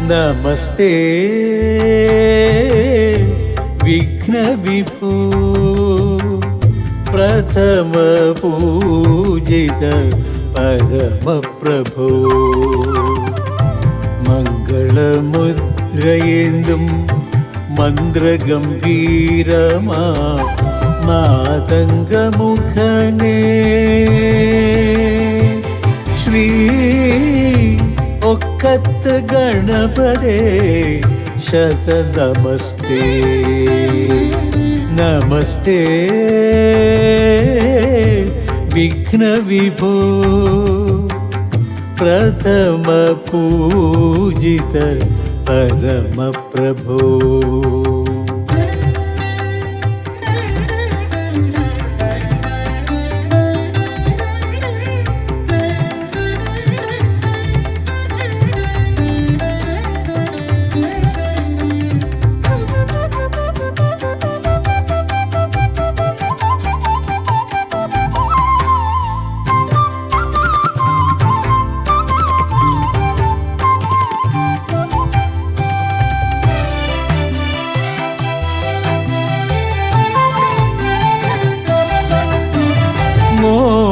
നമസ്തേ വിഘ്നവിഭോ പ്രഥമ പൂജിത പരമപ്രഭോ മംഗളമുദ്രയേന്തും മന്ത്രഗംഭീരമാ മാതംഗമുഖനേ ശ്രീ ഒക്കത്ത് ഗണപതേ ശതനമസ്തേ നമസ്തേ വിഘ്നവിഭോ പ്രഥമ പൂജിത പരമപ്രഭോ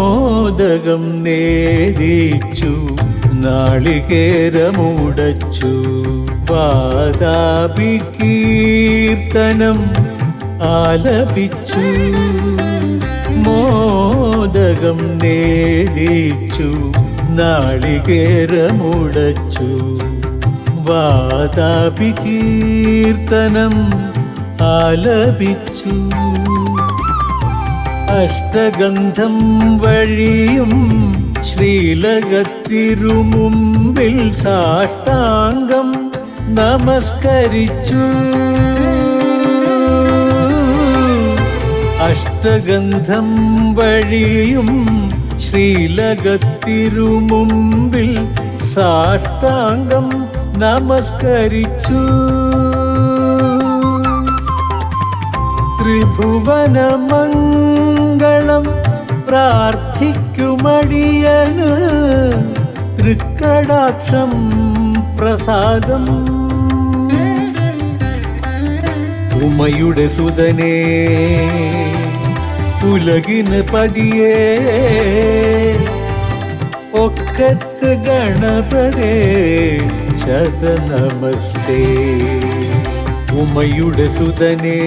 മോദകം നേദിച്ചു നാളികേരമുടച്ചു വാതാപി കീർത്തനം ആലപിച്ചു മോദകം നേദിച്ചു നാളികേരമുടച്ചു വാതാപി കീർത്തനം ആലപിച്ചു അഷ്ടഗന്ധം വഴിയും ശ്രീലകത്തിരുമുമ്പിൽ സാഷ്ടാംഗം നമസ്കരിച്ചു അഷ്ടഗന്ധം വഴിയും ശ്രീലകത്തിരുമുമ്പിൽ സാഷ്ടാംഗം നമസ്കരിച്ചു ത്രിഭുവനമംഗളം പ്രാർത്ഥിക്കുമടിയന് തൃക്കടാക്ഷം പ്രസാദം ഉമയുടെ സുതനേ ഉലകിന് പതിയേ ഒക്കത്ത് ഗണപതേ ശതനമസ്തേ ഉമയുടെ സുതനേ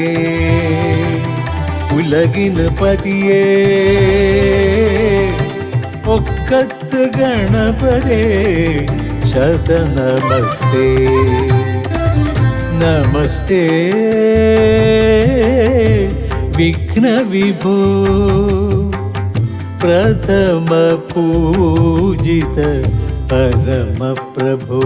ഉലകിന് പതിയേ ഒക്കത്ത് ഗണപതേ ശതനമസ്തേ നമസ്തേ വിഘ്നവിഭോ പ്രഥമ പൂജിത പരമപ്രഭോ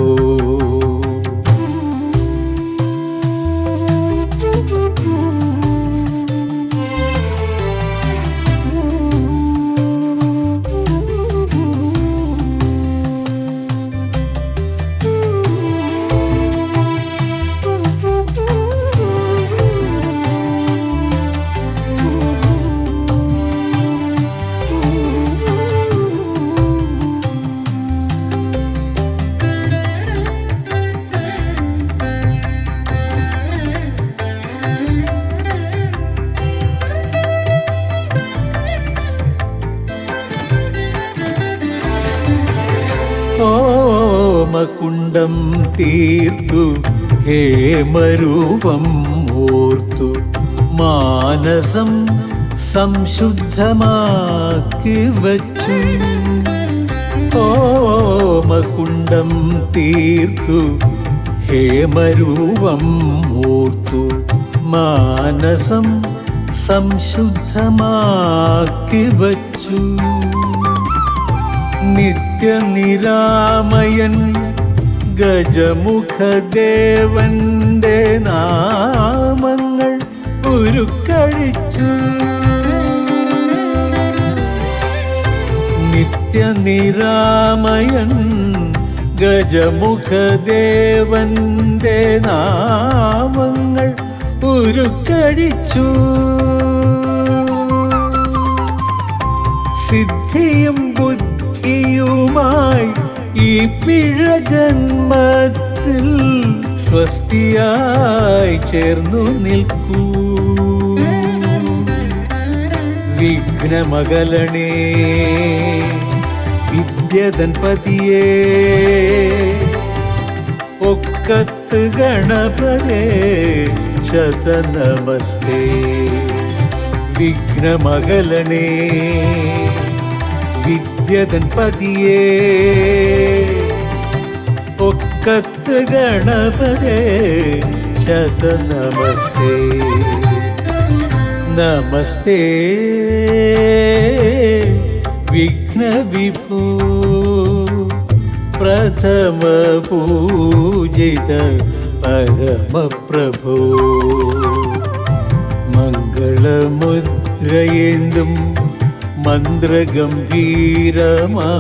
ഓമകുണ്ടം തീർത്തു ഹേമരൂപം ഓർത്തു മാനസം സംശുദ്ധമാക്കി വച്ചു ഓമകുണ്ടം തീർത്തു ഹേമരൂപം ഓർത്തു മാനസം സംശുദ്ധമാക്കി വച്ചു നിത്യനിരാമയൻ ഗജമുഖദേവന്റെ നാമങ്ങൾ ഉരുക്കഴിച്ചു നിത്യനിരാമയൻ ഗജമുഖദേവന്റെ നാമങ്ങൾ ഉരുക്കഴിച്ചു സിദ്ധിയും ബുദ്ധിയുമായി ഈ പിഴ ജന്മത്തിൽ ഹൃദയത്തിൽ സ്വസ്തിയായി ചേർന്നു നിൽക്കൂ. വിഘ്നമകലണേ വിദ്യതൻ പതിയേ, ഒക്കത്ത് ഗണപതേ ശതനമസ്തേ. വിഘ്നമകലണേ വിദ്യതൻ പതിയേ, ഒക്കത്ത് ഗണപതേ ശതനമസ്തേ. നമസ്തേ വിഘ്നവിഭോ, പ്രഥമ പൂജിത പരമപ്രഭോ. മംഗളമുദ്രയേന്തും മന്ത്രഗംഭീരമാ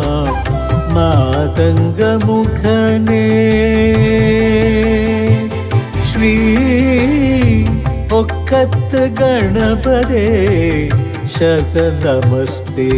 മാതംഗമുഖനേ, ശ്രീ ഒക്കത്ത് ഗണപതേ ശതനമസ്തേ.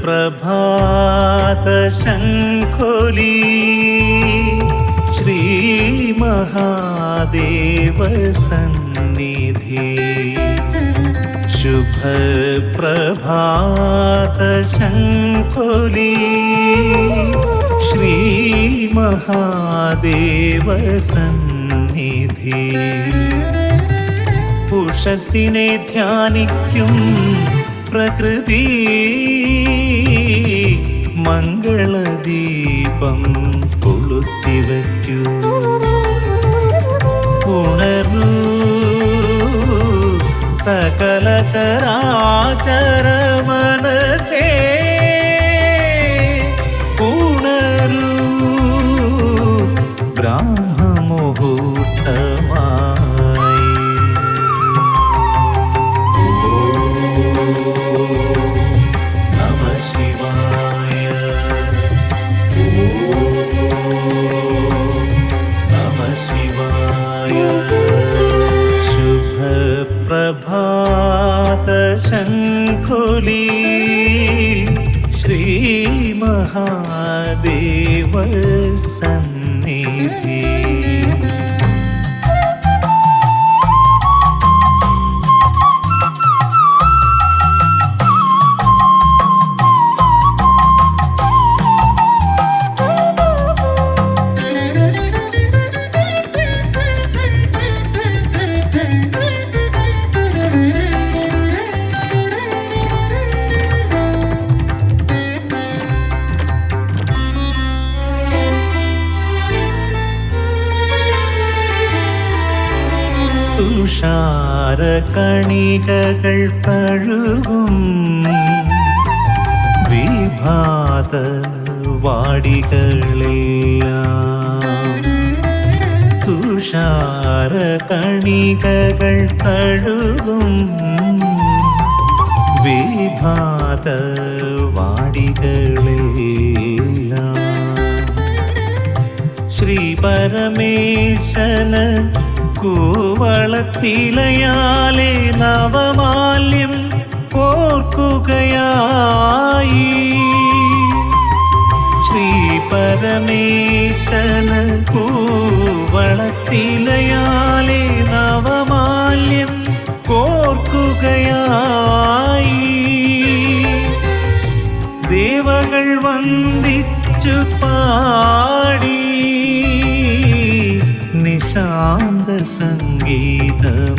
प्रभातशङ्खोली श्रीमहादेव सन्निधि। शुभप्रभातशङ्खोली श्रीमहादेव सन्निधि। ഉഷസ്സിനെ ധ്യാനിക്കും പ്രകൃതി മംഗളദീപം കൊളുത്തിവയ്ക്കൂ. ഉണർന്നു സകല ചരാചര മനസേ, ഉണരൂ ബ്രഹ്മമുഹൂർത്തമായി. प्रभातशङ्खोली श्रीमहादेव सन्निधि। തുഷാരകണികകൾ തഴുകും വിഭാത വാടികളെല്ലാം. തുഷാരകണികകൾ തഴുകും വിഭാത വാടികളെല്ലാം. ശ്രീ പരമേശന കൂവളത്തിലയാലെ നവമാല്യം കോർക്കുകയായി. ശ്രീ പരമേശന കൂവളത്തിലയാലെ നവമാല്യം കോർക്കുകയായി. ദേവകൾ വന്ദിച്ചു പാടി സംഗീതമൊഴുകി.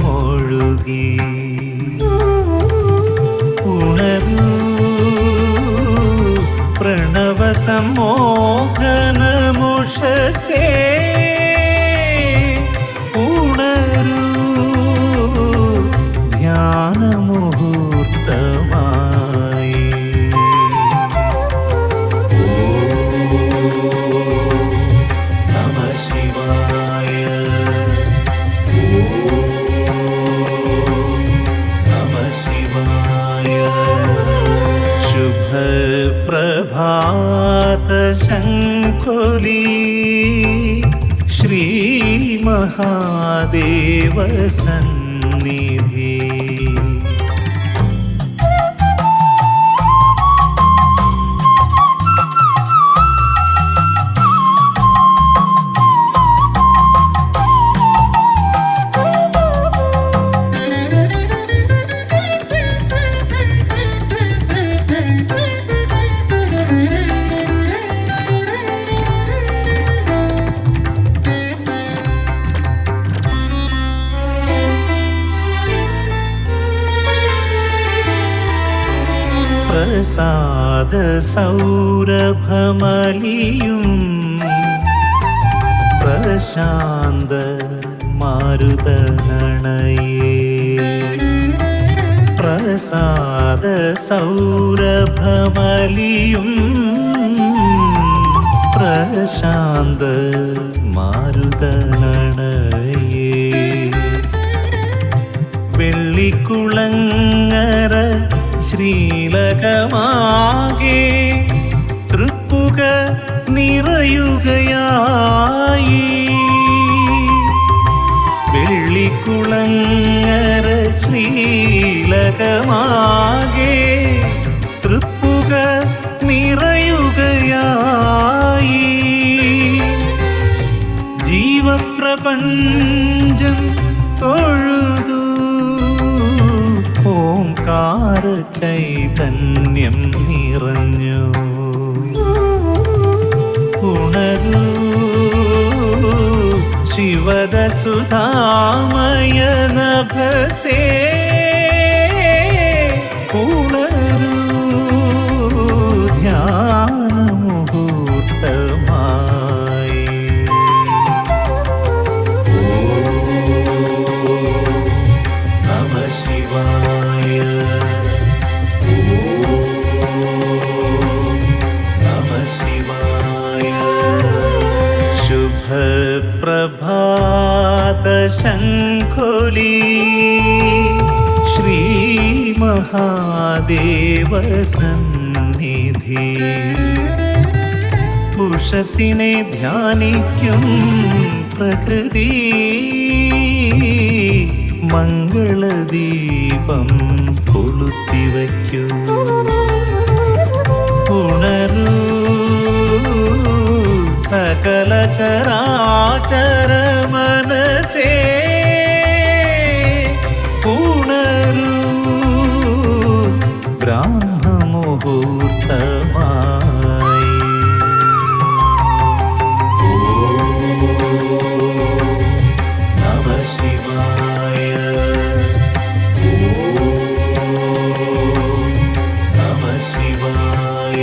ഉണരൂ പ്രണവ സമ്മോഹനമുഷസേ, ഉണരൂ ധ്യാനമുഹൂർത്തമായി. നമഃ ശിവായ, നമഃ ശിവായ. ശുഭപ്രഭാത ശംഖുലി ശ്രീ മഹാദേവ സന്നിധി. പ്രസാദ സൗരഭമലിയും പ്രശാന്ത മാരുതനണയേ. പ്രസാദ സൗരഭമലിയും പ്രശാന്ത മാരുതനണയേ. വെള്ളിക്കുളങ്ങര ശ്രീലകമാകെ തൃപ്പുക നിറയുകയായി. വെള്ളിക്കുളങ്ങര ശ്രീലകമാകെ തൃപ്പുക നിറയുകയായി. ജീവപ്രപഞ്ചം തൊഴുതു ഓംകാര ചൈതന്യം നിറഞ്ഞു. ഉണരൂ ശിവദസുധാമയ നഭസേ, ഉണരൂ ധ്യാനമുഹൂർത്തമായി. നമഃ ശിവായ, നമഃ ശിവായ. ശുഭപ്രഭാത ശംഖുലി ശ്രീ മഹാദേവ സന്നിധി. ഉഷസിനെ ധ്യാനിക്കും പ്രകൃതി മംഗളദീപം കൊളുത്തിവയ്ക്കൂ. ഉണരൂ സകല ചരാചര മനസേ, ഉണരൂ ബ്രഹ്മമുഹൂർത്തമായി. നമഃ ശിവായ, നമഃ ശിവായ.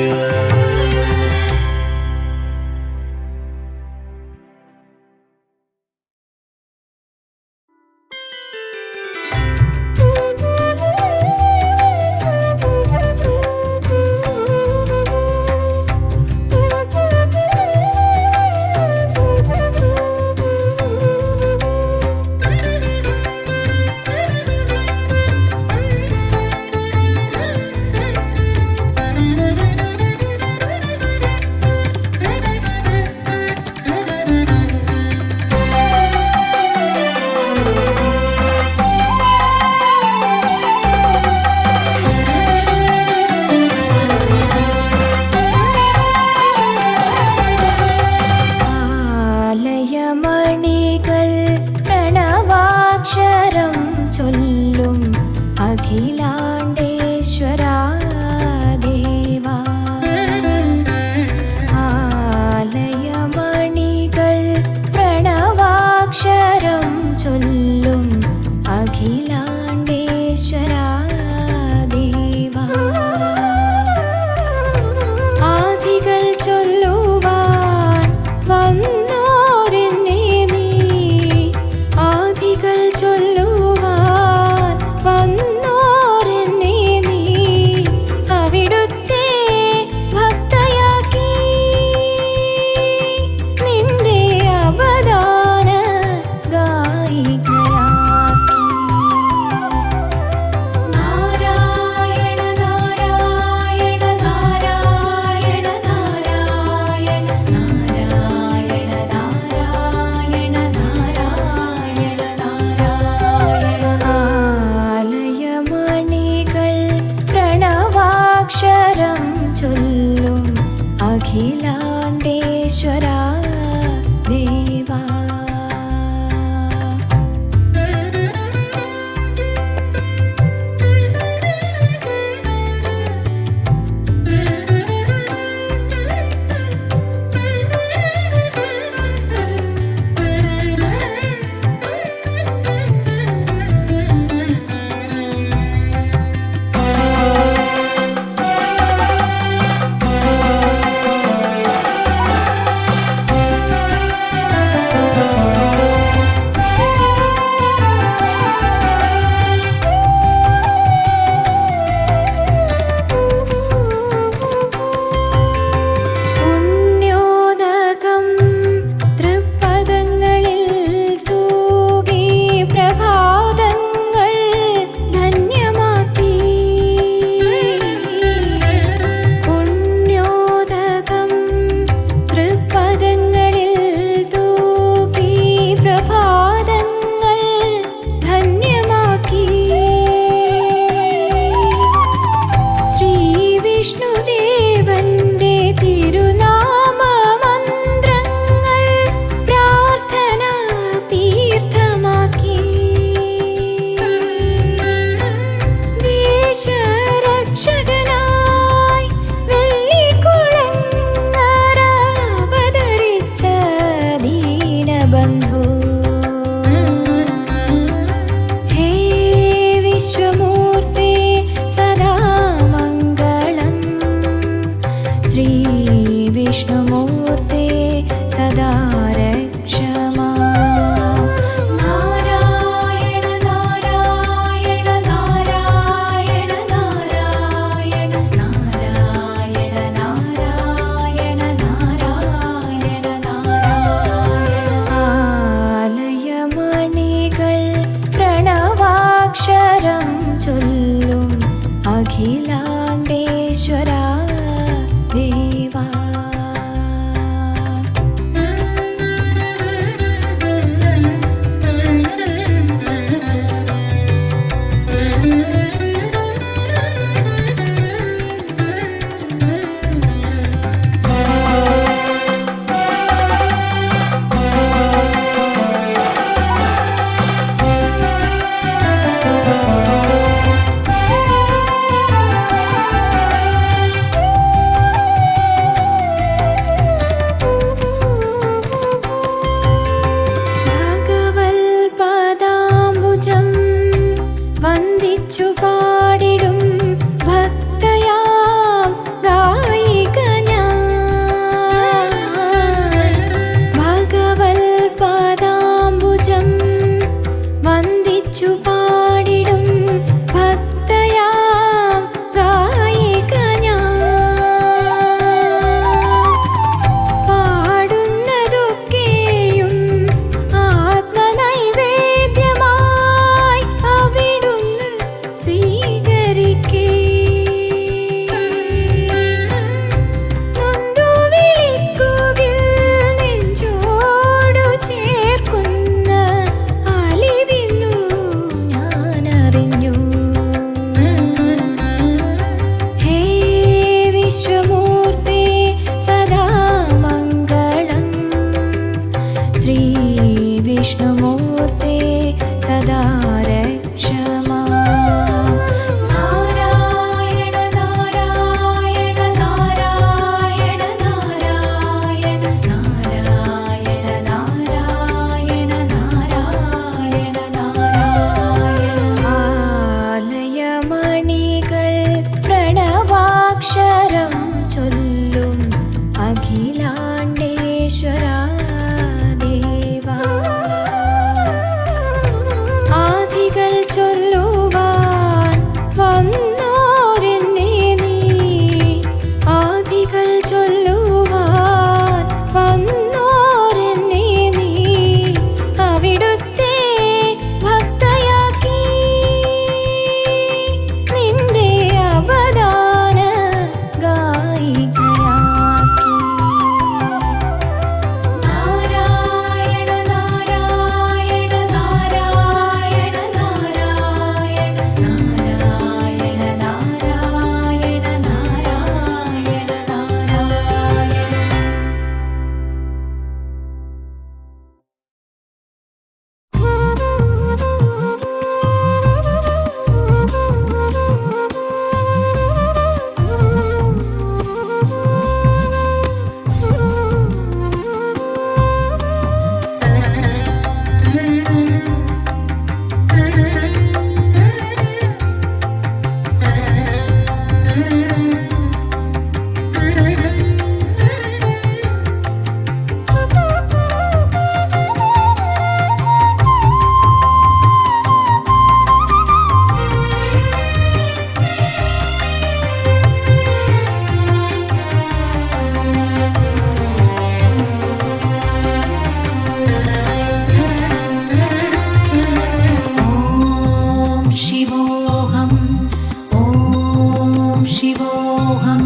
शिवोऽहं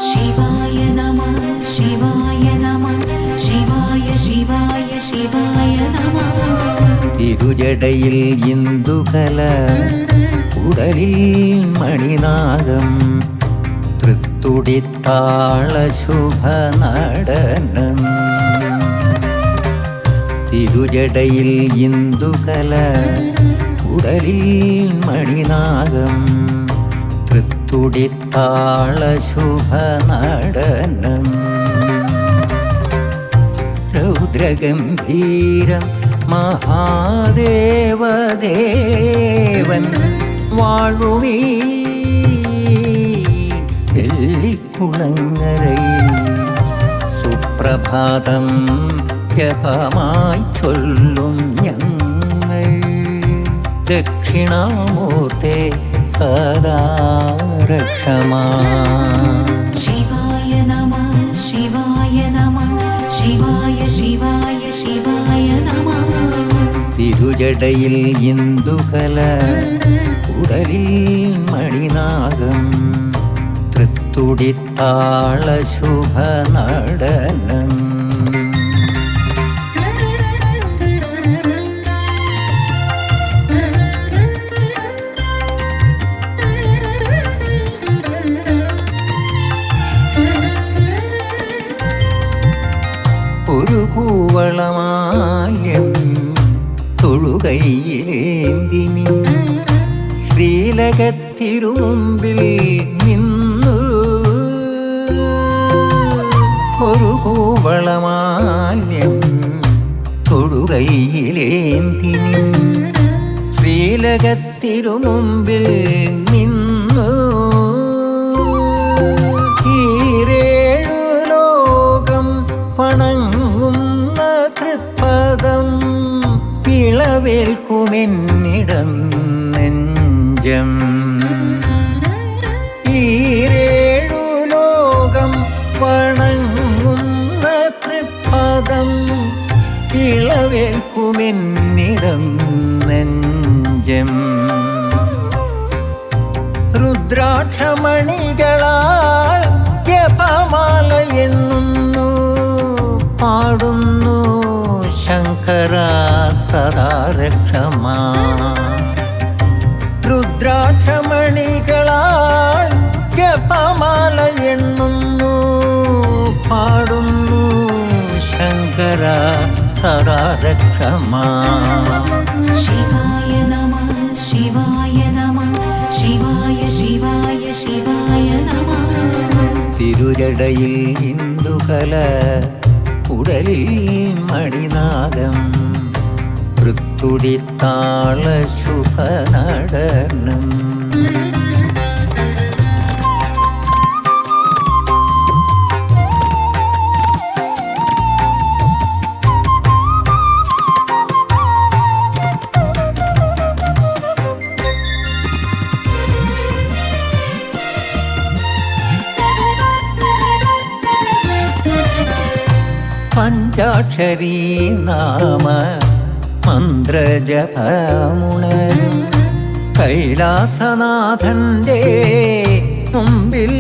शिवाय नमः शिवाय नमः शिवाय शिवाय शिवाय नमः തിരുജടയിൽ ഇന്ദുകല ഉടലിൽ മണിനാഗം തൃത്തുടിത്താള ശുഭനടനം തിരുജടയിൽ ഇന്ദുകല ഉടലിൽ മണിനാഗം തൃത്തുടിത്താള ശുഭനടനം രൗദ്രഗംഭീരം മഹാദേവദേവൻ വാഴുമീ വെള്ളിക്കുളങ്ങരയിൽ സുപ്രഭാതം ജപമായി ചൊല്ലും ഞങ്ങൾ ദക്ഷിണാമൂർത്തേ സദാ രക്ഷമാ शिवाय नमः शिवाय नमः शिवाय शिवाय शिवाय नमः തിരുജടയിൽ ഇന്ദുകല ഉടലിൽ മണിനാഗം തൃത്തുടിത്താള ശുഭനടനം ഒരു കൂവളമാല്യം തൊഴുകൈയേന്തിനി ശ്രീലകത്തിരുമുമ്പിൽ നിന്നു ഒരു കൂവളമാല്യം തൊഴുകൈയിലേന്തിനി ശ്രീലകത്തിരുമുമ്പിൽ നിന്നു ഈരേഴു ലോകം വണങ്ങുന്ന തൃപ്പദം ഇളവേൽക്കുമെന്നിടം നെഞ്ചം ഈരേഴു ലോകം വണങ്ങുന്ന തൃപ്പദം ഇളവേൽക്കുമെന്നിടം നെഞ്ചം രുദ്രാക്ഷമണികളാൽ ജപമാല എണ്ണുന്നു പാടുന്നു ശങ്കര സദാ രക്ഷമാ രുദ്രാക്ഷമണികളാൽ ജപമാല എണ്ണുന്നു പാടുന്നു ശങ്കര സദാ രക്ഷമാ शिवाय नमः शिवाय नमः शिवाय शिवाय शिवाय नमः തിരുജടയിൽ ഇന്ദുകല ഉടലിൽ മണിനാഗം തൃത്തുടിത്താള ശുഭനടനം പഞ്ചാക്ഷരീ നാമ മന്ത്രജപമുണരും കൈലാസനാഥന്റെ മുമ്പിൽ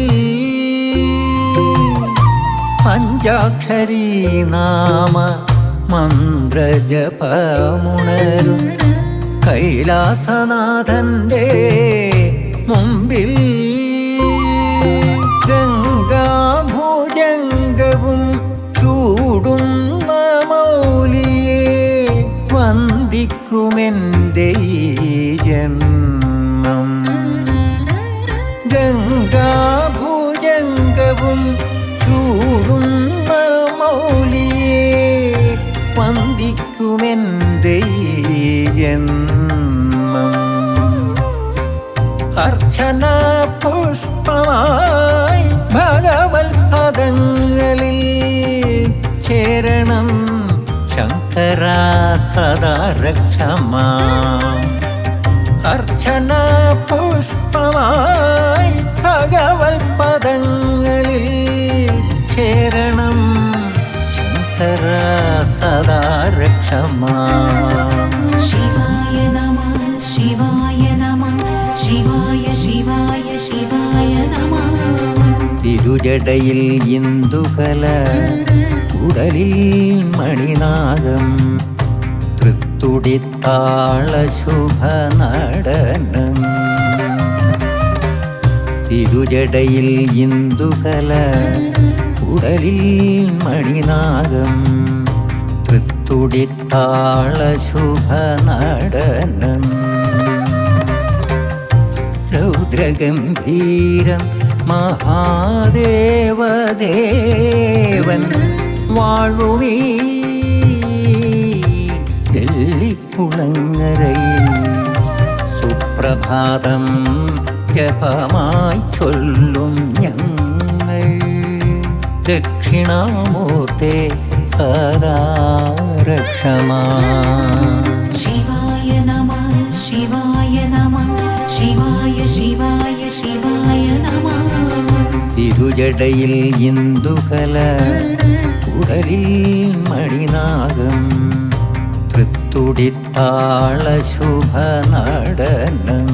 പഞ്ചാക്ഷരീ നാമ മന്ത്രജപമുണരും കൈലാസനാഥന്റെ മുമ്പിൽ ഗംഗാഭുജംഗവും ചൂടുന്ന മൗലിയെ വന്ദിക്കുമെൻ്റെ ഈ ജന്മം ഗംഗാഭുജംഗവും ചൂടുന്ന മൗലിയെ വന്ദിക്കുമെൻ്റെ ഈ ജന്മം അർച്ചന പുഷ്പമായി ഭഗവത് പദങ്ങളിൽ ചേരണം ശങ്കര സദാ രക്ഷമാ അർച്ചന പുഷ്പമായി ഭഗവത് പദങ്ങളിൽ ചേരണം ശങ്കര സദാ രക്ഷമാ शिवाय नमः शिवाय नमः शिवाय शिवाय शिवाय नमः തിരുജടയിൽ ഇന്ദുകല ഉടലിൽ മണിനാഗം തൃത്തുടിത്താള ശുഭ നടനം തിരുജടയിൽ ഇന്ദുകല ഉടലിൽ മണിനാഗം തൃത്തുടിത്താള ശുഭ നടനം രൗദ്രഗംഭീരം മഹാദേവദേവൻ വാഴുവീ വെള്ളിക്കുളങ്ങരയിൽ സുപ്രഭാതം ജപമായി ചൊല്ലും ഞങ്ങൾ ദക്ഷിണാമൂർത്തേ സദാ രക്ഷമാ शिवाय नमः शिवाय नमः शिवाय शिवाय शिवाय नमः തിരുജടയിൽ ഇന്ദുകല ഉടലിൽ മണിനാഗം തൃത്തുടിത്താള ശുഭ നടനം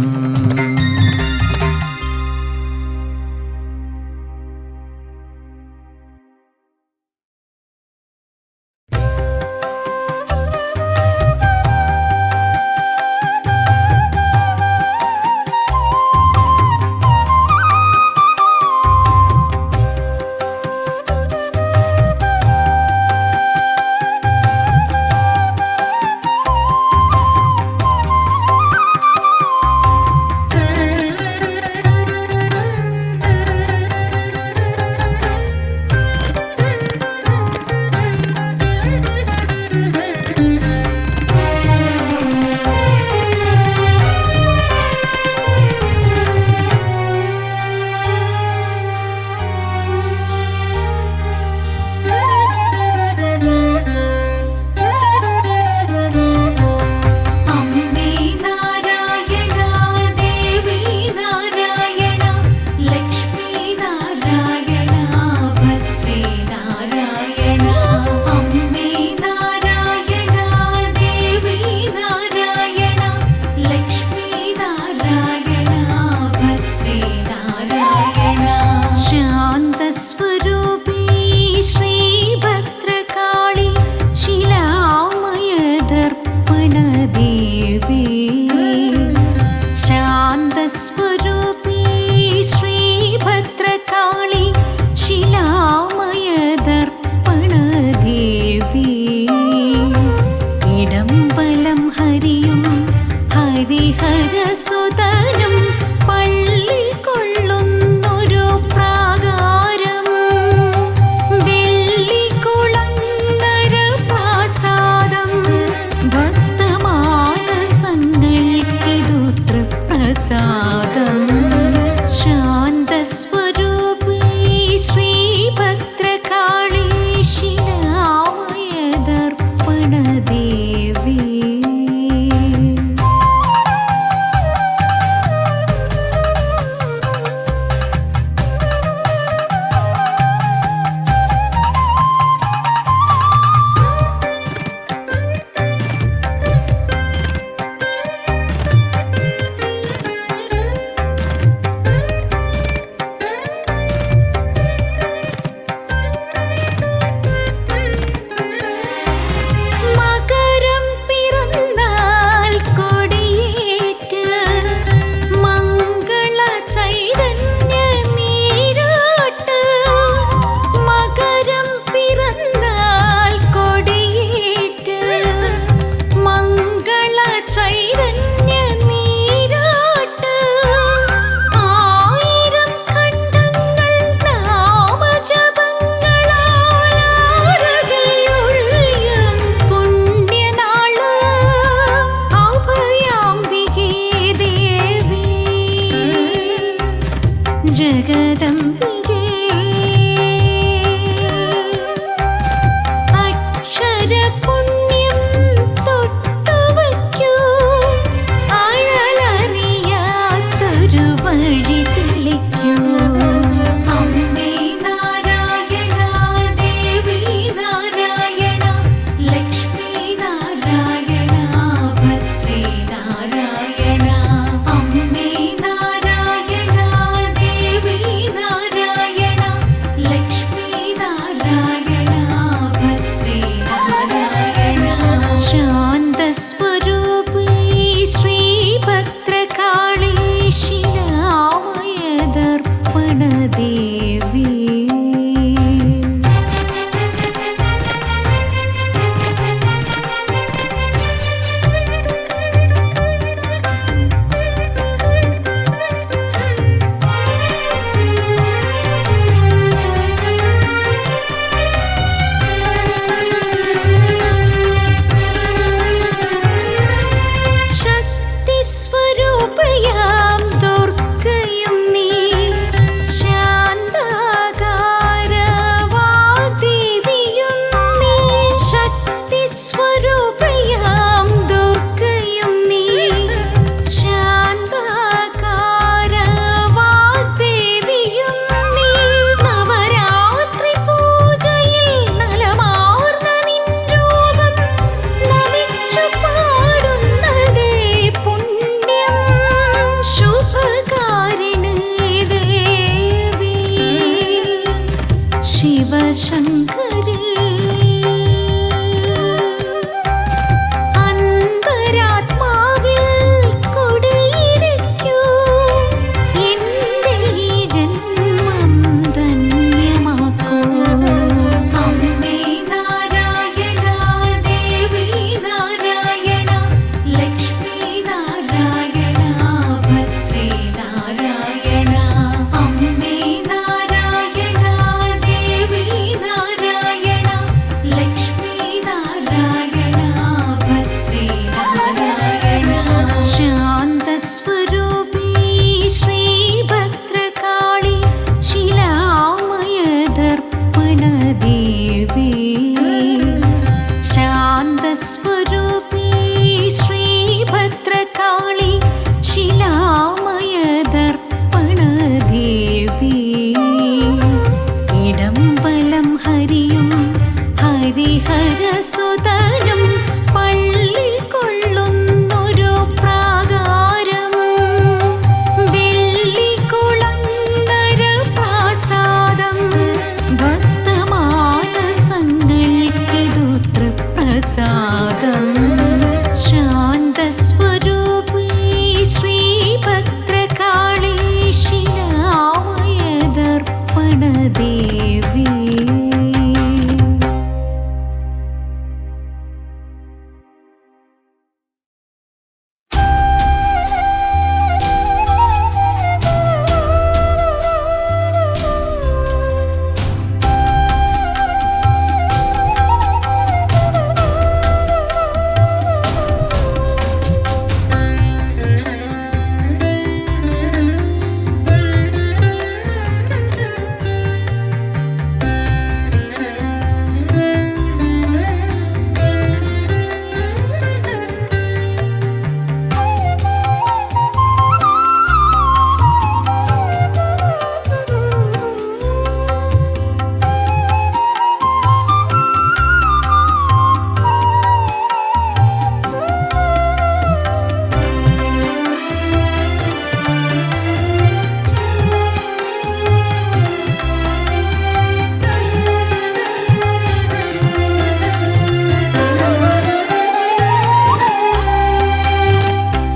ദേവി.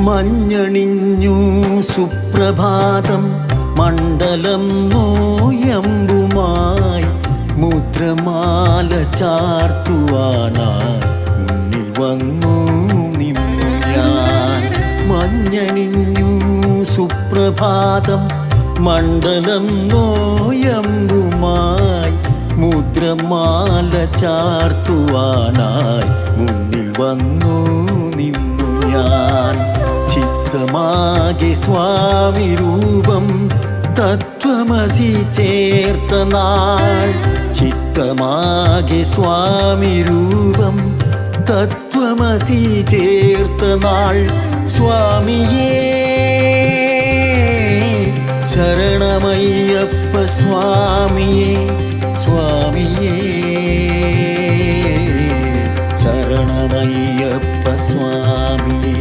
മഞ്ഞണിഞ്ഞു സുപ്രഭാതം മണ്ഡലം നോയമ്പുമായി മുദ്രമാല ചാർത്തുവാനായി മുന്നിൽ വന്നു നിന്നു ഞാൻ. മഞ്ഞണിഞ്ഞു സുപ്രഭാതം മണ്ഡലം നോയമ്പുമായി മുദ്രമാല ചാർത്തുവാനായി മുന്നിൽ വന്നു നിന്നു ഞാൻ. ചിത്തമാകെ സ്വാമി രൂപം തത്വമസി ചേർത്ത നാൾ. ചിത്തമാകെ സ്വാമി രൂപം തത്വമസി ചേർത്ത നാൾ. സ്വാമിയേ ശരണമയ്യപ്പ സ്വാമിയേ സ്വാമിയേ ശരണമയ്യപ്പ സ്വാമിയേ.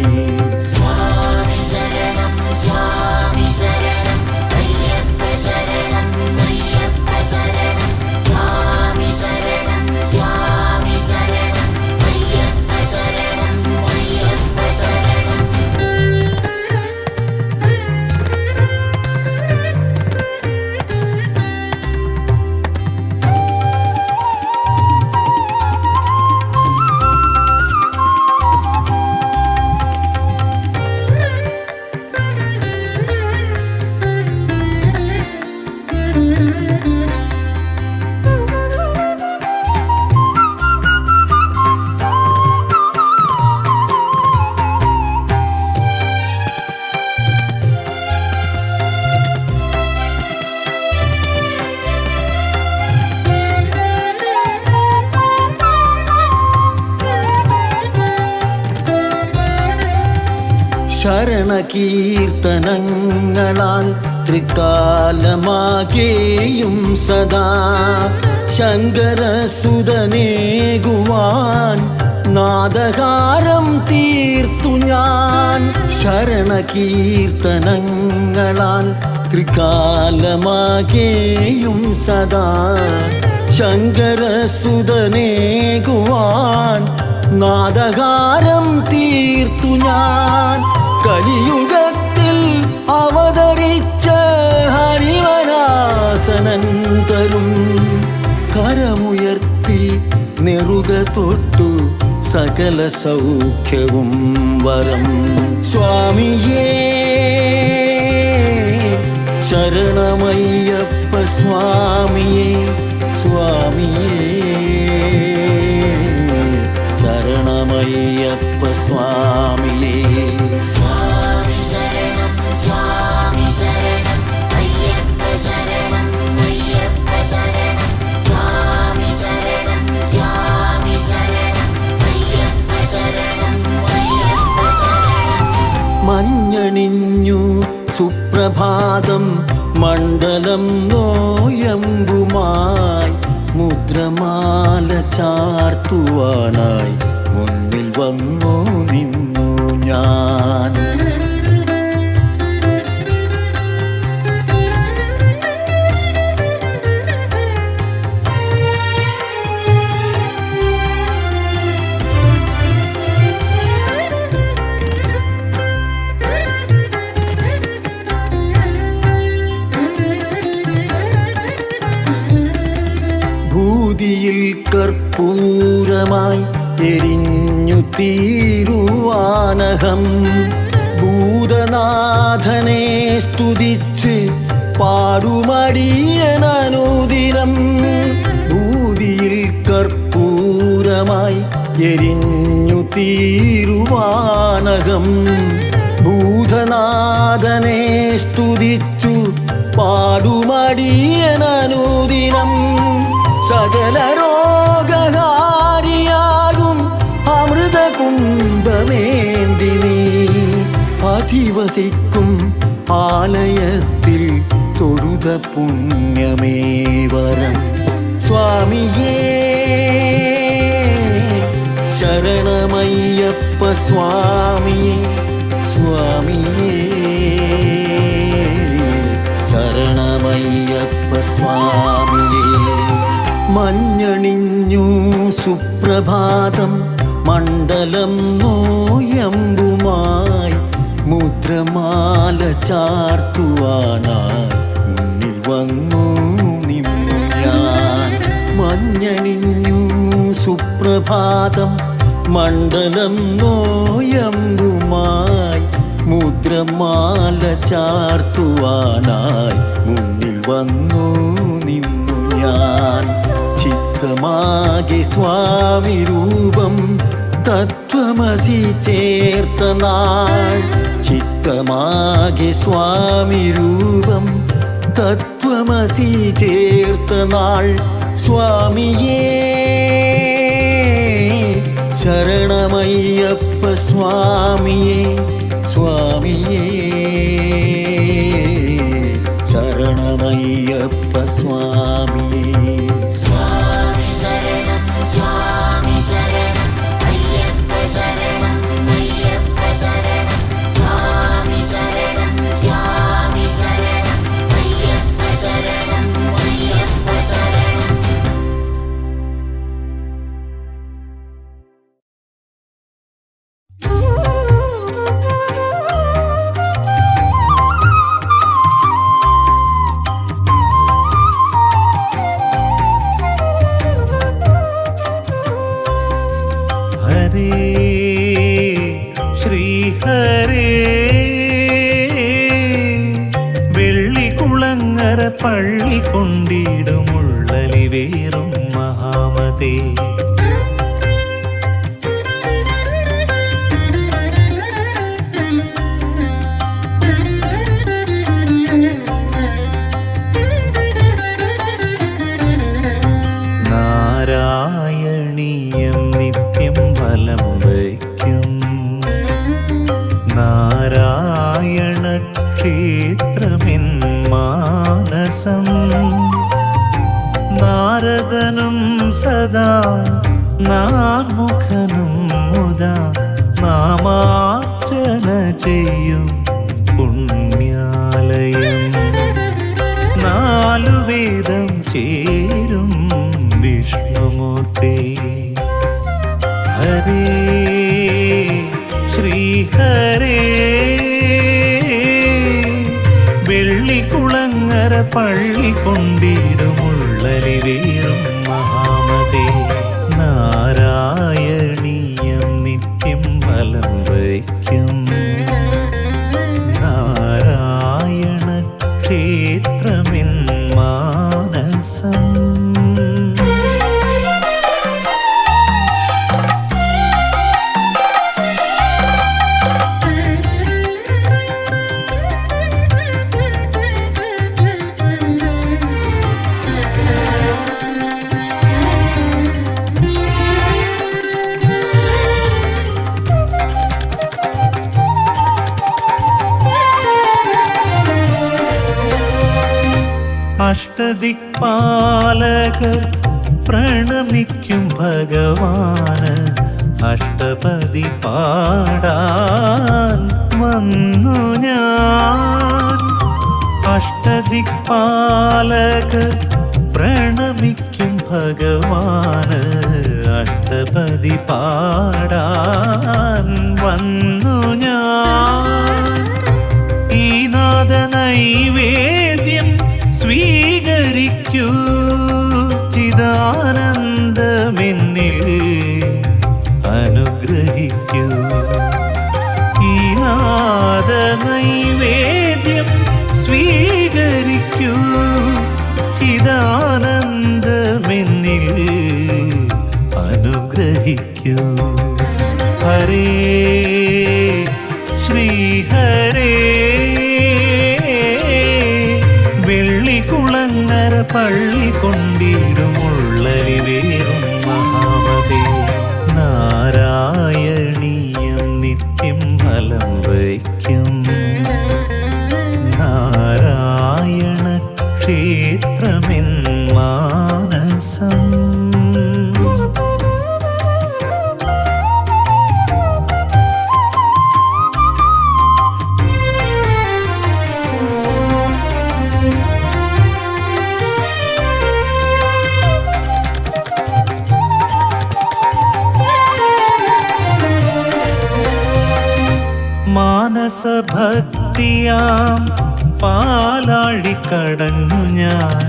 ശരണകീർത്തനങ്ങളാൽ ത്രികാലമാകെയും സദാ ശങ്കരസുതനേകുവാൻ നാദഹാരം തീർത്തു ഞാൻ. ശരണകീർത്തനങ്ങളാൽ ത്രികാലമാകെയും സദാ ശങ്കരസുതനേകുവാൻ നാദഹാരം തീർത്തു ഞാൻ. കലിയുഗത്തിൽ അവതരിച്ച ഹരിവരാസനൻ തരും കരമുയർത്തി നെറുക തൊട്ടു സകല സൗഖ്യവും വരം. സ്വാമിയേ ശരണമയ്യപ്പ സ്വാമിയേ സ്വാമിയേ ശരണമയ്യപ്പ സ്വാമിയേ. മഞ്ഞണിഞ്ഞു സുപ്രഭാതം മണ്ഡലം നോയമ്പുമായി മുദ്രമാല ചാർത്തുവാനായി മുന്നിൽ വന്നു നിന്നു ഞാൻ. ഭൂതിയിൽ കർപ്പൂരമായി എരിഞ്ഞു തീരുവാനഹം ഭൂതനാഥനെ സ്തുതിച്ച് പാടുമടിയനനുദിനം ഭൂതിയിൽ കർപ്പൂരമായി എരിഞ്ഞു തീരുവാനഹം ഭൂതനാഥനെ സ്തുതിച്ചു പാടുമടിയനനുദിനം സകല രോഗഹാരിയാകും അമൃതകുംഭമേന്തി നീ അധിവസിക്കും ആലയത്തിൽ തൊഴുത പുണ്യമേ വരം സ്വാമിയേ ശരണമയ്യപ്പ സ്വാമിയേ സ്വാമിയേ ശരണമയ്യപ്പ സ്വാമിയേ മഞ്ഞണിഞ്ഞു സുപ്രഭാതം മണ്ഡലം നോയമ്പുമായി മുദ്രമാല ചാർത്തുവാനായി മുന്നിൽ വന്നു നിന്നു ഞാൻ മഞ്ഞണിഞ്ഞു സുപ്രഭാതം മണ്ഡലം നോയമ്പുമായി മുദ്രമാല ചാർത്തുവാനായി മുന്നിൽ വന്നു നിന്നു ഞാൻ ചിത്തമാകെ സ്വാമി രൂപം തത്വമസി ചേർത്ത നാൾ ചിത്തമാകെ സ്വാമി രൂപം തത്വമസി ചേർത്ത നാൾ സ്വാമിയേ ശരണമയ്യപ്പ സ്വാമിയേ സ്വാമിയേ ശരണമയ്യപ്പ സ്വാമിയേ സ്വാമി ശരണം സ്വാമി ശരണം അയ്യപ്പ ശരണം അയ്യപ്പ ശരണം സ്വാമി ശരണം സ്വാമി ശരണം അയ്യപ്പ ശരണം അയ്യപ്പ ശരണം ഹരേ ശ്രീഹരേ വെള്ളിക്കുളങ്ങര പള്ളി കൊണ്ടിടുമുള്ളലി വേറും മഹാമതേ നാരായണീയം നിത്യം ഫലം വയ്ക്കും നാരായണ ക്ഷേത്രമെൻ മാനസം നാരദനും സദാ നാർമുഖനും മുദാ നാമാർച്ചന ചെയ്യും പുണ്യാലയം നാലു വേദം ചേരും വിഷ്ണുമൂർത്തി ഹരേ ശ്രീഹരേ വെള്ളിക്കുളങ്ങര പള്ളി കൊണ്ടിടുമുള്ളലി വേറും മഹാമതേ നാരായണീയം നിത്യം ഫലം വയ്ക്കും നാരായണ ക്ഷേത്രമെൻ മാനസം അഷ്ടദിക്പാലകർ പ്രണമിക്കും ഭഗവാന് അഷ്ടപതി പാടാൻ വന്നു ഞാൻ അഷ്ടദിക്പാലകർ പ്രണമിക്കും ഭഗവാന് അഷ്ടപതി പാടാൻ വന്നു ഞാൻ ഈ നാദ നൈവേദ്യം സ്വീകരിക്കൂ ചിദാനന്ദ വയ്ക്കൂ. ഹരേ ശ്രീഹരേ വെള്ളിക്കുളങ്ങര പള്ളി കൊണ്ടിടുമുള്ളരിവേറും മഹാമതേ നാരായണീയം നിത്യം ഫലം വയ്ക്കും. നാരായണ ക്ഷേത്രമെൻ മാനസം. മാനസഭക്തിയാം പാലാഴിക്കടഞ്ഞു ഞാൻ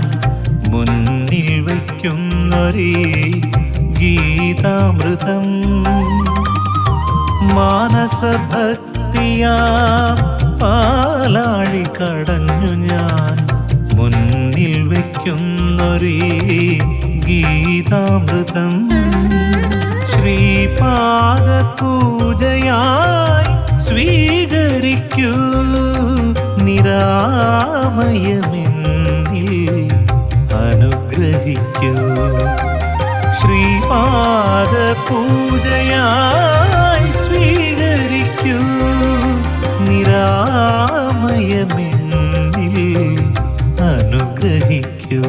മുന്നിൽ വയ്ക്കുന്നൊരേ ഗീതാമൃതം. മാനസഭക്തിയാം പാലാഴിക്കടഞ്ഞു ഞാൻ മുന്നിൽ വയ്ക്കുന്നൊരേ ഗീതാമൃതം. ശ്രീപാദപൂജയായി സ്വീകരിക്കൂ. നിരാമയമെന്നിൽ അനുഗ്രഹിക്കൂ. ശ്രീപാദപൂജയായി സ്വീകരിക്കൂ. നിരാമയമെന്നിൽ അനുഗ്രഹിക്കൂ.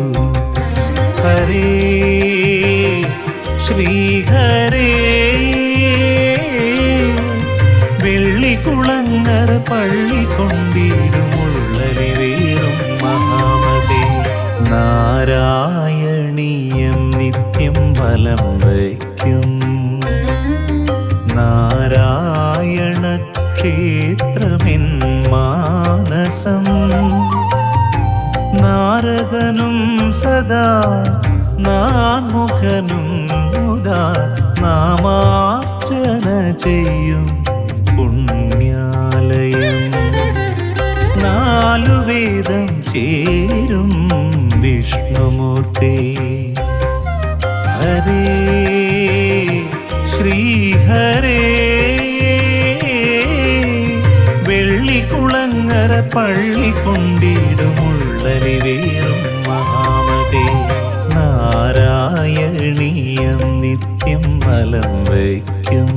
ഹരേ ശ്രീഹരേ വെള്ളിക്കുളങ്ങര പള്ളി കൊണ്ടിടുമുള്ളരിവേറും മഹാമതേ നാരായണീയം നിത്യം ഫലം വയ്ക്കും. നാരായണ ക്ഷേത്രമെൻ മാനസം. നാരദനും സദാ നാൻമുഖനും മുദാ നാമാർച്ചന ചെയ്യും പുണ്യാലയം. നാലുവേദം ചേരും വിഷ്ണുമൂർത്തി. ഹരേ ശ്രീഹരേ വെള്ളിക്കുളങ്ങര പള്ളി കൊണ്ടിടുമുള്ളരിവേറും മഹാമതേ നാരായണീയം നിത്യം ഫലം വയ്ക്കും.